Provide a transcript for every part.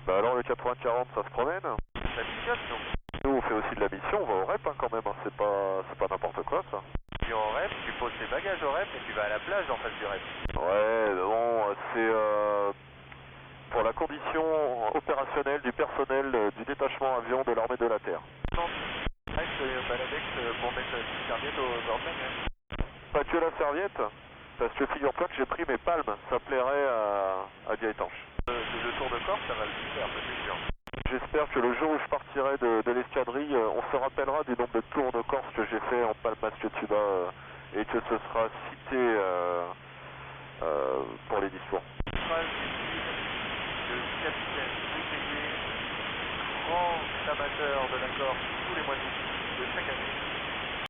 Bah alors le 80-40 ça se promène. La mission, Nous on fait aussi de la mission, on va au rep hein, quand même, hein. C'est pas n'importe quoi ça. tu es au rep, tu poses tes bagages au rep et tu vas à la plage en face du rep. Ouais, bon, c'est pour la condition opérationnelle du personnel du détachement avion de l'armée de la Terre. Non, reste baladex pour mettre une serviette au bord de la mer. Pas que la serviette, parce que figure-toi que j'ai pris mes palmes, ça plairait à Gaëtanche. Le tour de Corse, ça va le faire, ça c'est sûr. J'espère que le jour où je partirai de l'escadrille, on se rappellera du nombre de tours de Corse que j'ai fait en Palmas Tuba et que ce sera cité pour les discours. Phrase du capitaine Bouteiller, grand amateur de la Corse tous les mois d'août de chaque année.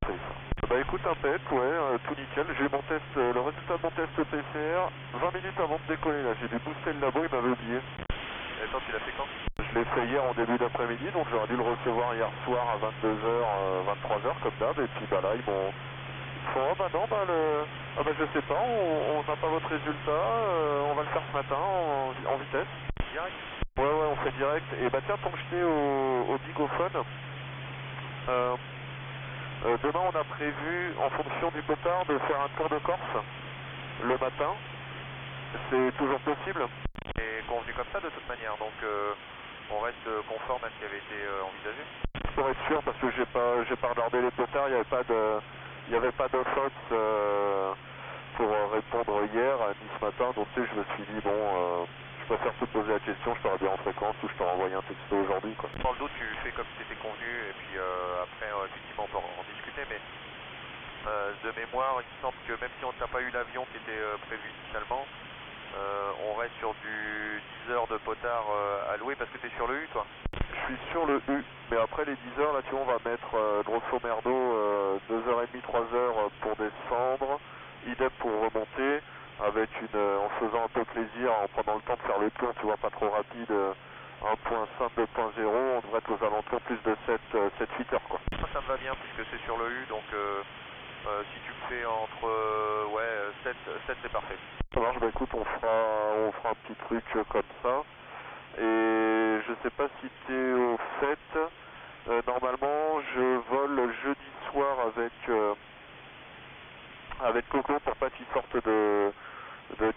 C'est ça. Bah écoute, impec, ouais, tout nickel. J'ai eu mon test, le résultat de mon test PCR 20 minutes avant de décoller là. J'ai dû booster le labo, il m'avait oublié. Et attends, tu l'as fait quand? Je l'ai fait hier en début d'après-midi, donc j'aurais dû le recevoir hier soir à 22h, 23h comme d'hab, et puis bah là ils m'ont... Ils font, oh bah non, bah le... Ah bah je sais pas, on n'a pas votre résultat, on va le faire ce matin en vitesse. Direct. Ouais, on fait direct. Et bah tiens, tant que j'étais au bigophone, demain on a prévu, en fonction du potard, de faire un tour de Corse le matin. C'est toujours possible? C'est convenu comme ça de toute manière, donc on reste conforme à ce qui avait été envisagé. Pour être sûr, parce que j'ai pas regardé les potards, il n'y avait pas de faute pour répondre hier ni ce matin, donc tu sais, je me suis dit bon, je préfère te poser la question, je t'aurais bien en fréquence ou je t'aurais envoyé un texto aujourd'hui quoi. Dans le doute, tu fais comme c'était convenu et puis après effectivement on peut en discuter, mais de mémoire, il me semble que même si on n'a pas eu l'avion qui était prévu initialement, on reste sur du 10 heures de potard à louer parce que tu es sur le U toi. Je suis sur le U, mais après les 10 heures, là tu vois, on va mettre grosso merdo 2h30, 3h pour descendre, idem pour remonter, avec en se faisant un peu plaisir, en prenant le temps de faire le tour, tu vois, pas trop rapide, 1.5, 2.0, on devrait être aux alentours plus de 7-8 heures quoi. Ça me va bien puisque c'est sur le U, donc si tu le fais entre 7 c'est parfait. Ça marche, bah écoute, on fera un petit truc comme ça. Et je sais pas si tu es au fait, normalement je vole jeudi soir avec Coco pour pas qu'il sorte de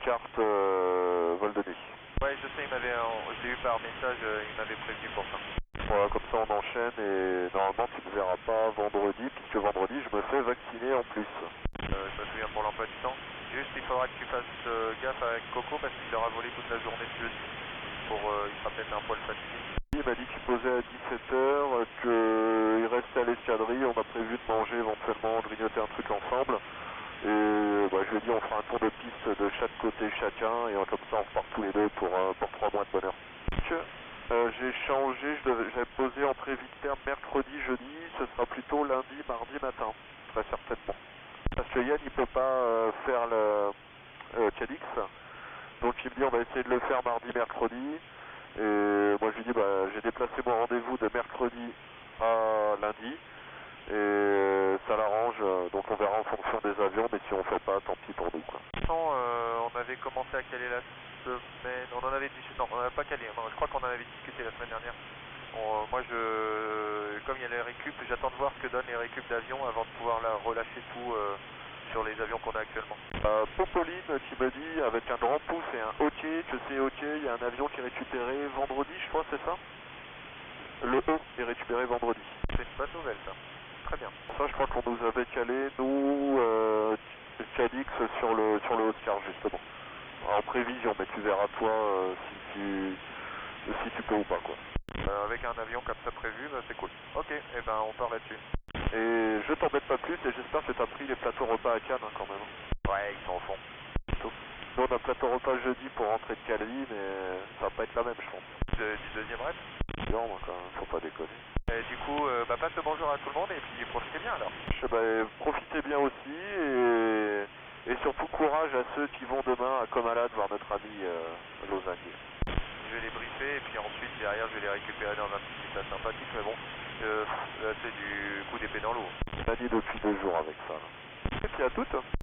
carte vol de nuit. Ouais, je sais, j'ai eu par message, il m'avait prévenu pour ça. Voilà, comme ça on enchaîne et normalement tu ne verras pas vendredi, puisque vendredi je me fais vacciner en plus. Je me souviens pour l'emploi du temps. Juste, il faudra que tu fasses gaffe avec Coco parce qu'il aura volé toute la journée de jeudi. Il sera peut-être un poil fatigué. Il m'a dit qu'il posait à 17h, qu'il restait à l'escadrille, on a prévu de manger éventuellement, de grignoter un truc ensemble. Et bah, je lui ai dit on fera un tour de piste de chaque côté chacun, et comme ça on repart tous les deux pour 3 mois de bonheur. J'ai changé, j'avais posé en prévu de terme mercredi, jeudi, ce sera plutôt lundi, mardi matin, très certainement. Parce que Yann il peut pas faire le Cadix, donc il me dit on va essayer de le faire mardi, mercredi. Et moi je lui dis bah j'ai déplacé mon rendez-vous de mercredi à lundi et ça l'arrange, donc on verra en fonction des avions, mais si on fait pas, tant pis pour nous quoi. On avait commencé à caler la semaine, on en avait discuté, non on n'avait pas calé, je crois qu'on en avait discuté la semaine dernière. Moi comme il y a les récup, j'attends de voir ce que donnent les récup d'avions avant de pouvoir relâcher tout sur les avions qu'on a actuellement. Popoline qui me dit avec un grand pouce et un OK, que c'est OK, il y a un avion qui est récupéré vendredi je crois, c'est ça? Le E est récupéré vendredi. C'est une bonne nouvelle ça, très bien. Ça je crois qu'on nous avait calé, nous, Cadix sur le Oscar justement. En prévision, mais tu verras toi si tu peux ou pas quoi. Avec un avion comme ça prévu, c'est cool. Ok, et ben on part là-dessus. Et je t'embête pas plus et j'espère que tu as pris les plateaux repas à Cannes quand même. Ouais, ils sont au fond. Nous on a plateau repas jeudi pour rentrer de Calvi, mais ça va pas être la même je pense. Du deuxième rep? Non, quand même, faut pas déconner. Et du coup, passe le bonjour à tout le monde et puis profitez bien alors. Profitez bien aussi et surtout courage à ceux qui vont demain à Comalade voir notre ami Lausanne. Je vais les briefer et puis ensuite derrière je vais les récupérer dans un petit état sympathique, mais bon, là c'est du coup d'épée dans l'eau. On a dit depuis 2 jours avec ça. Là. Et puis à toutes.